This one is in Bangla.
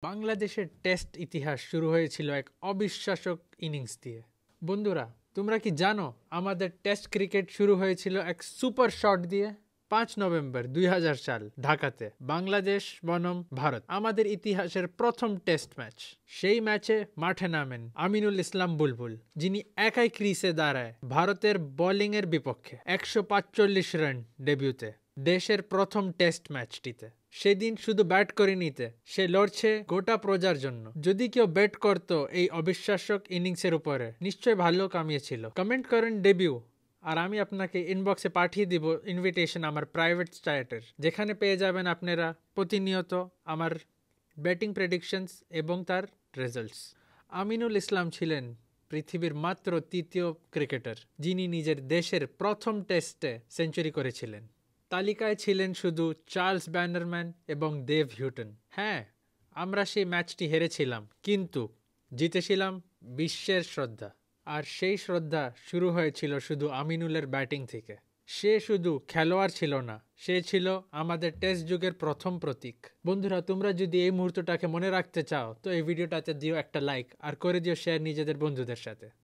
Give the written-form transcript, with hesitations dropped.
বাংলাদেশের টেস্ট ইতিহাস শুরু হয়েছিল এক অবিশ্বাস্য ইনিংস দিয়ে। বন্ধুরা, তোমরা কি জানো আমাদের টেস্ট ক্রিকেট শুরু হয়েছিল এক সুপার শট দিয়ে? 5 নভেম্বর 2000 সাল, ঢাকাতে, বাংলাদেশ বনাম ভারত, আমাদের ইতিহাসের প্রথম টেস্ট ম্যাচ। সেই ম্যাচে মাঠে নামেন আমিনুল ইসলাম বুলবুল, যিনি একাই ক্রিজে দাঁড়ায় ভারতের বোলিংয়ের বিপক্ষে 145 রান ডেবিউতে, দেশের প্রথম টেস্ট ম্যাচটিতে। সেদিন শুধু ব্যাট করে নিতে, সে লড়ছে গোটা প্রজার জন্য। যদি কেউ ব্যাট করতো এই অবিশ্বাস্য ইনিংসের উপরে, নিশ্চয় ভালো কামিয়েছিল। কমেন্ট করেন ডেবিউ, আর আমি আপনাকে ইনবক্সে পাঠিয়ে দিব ইনভিটেশন আমার প্রাইভেট চ্যাটের, যেখানে পেয়ে যাবেন আপনারা প্রতিনিয়ত আমার ব্যাটিং প্রেডিকশনস এবং তার রেজাল্টস। আমিনুল ইসলাম ছিলেন পৃথিবীর মাত্র তৃতীয় ক্রিকেটার যিনি নিজের দেশের প্রথম টেস্টে সেঞ্চুরি করেছিলেন। তালিকায় ছিলেন শুধু চার্লস ব্যানারম্যান এবং দেভ হিউটন। হ্যাঁ, আমরা সেই ম্যাচটি হেরেছিলাম, কিন্তু জিতেছিলাম বিশ্বের শ্রদ্ধা। আর সেই শ্রদ্ধা শুরু হয়েছিল শুধু আমিনুলের ব্যাটিং থেকে। সে শুধু খেলোয়াড় ছিল না, সে ছিল আমাদের টেস্ট যুগের প্রথম প্রতীক। বন্ধুরা, তোমরা যদি এই মুহূর্তটাকে মনে রাখতে চাও তো এই ভিডিওটাতে দিও একটা লাইক, আর করে দিও শেয়ার নিজেদের বন্ধুদের সাথে।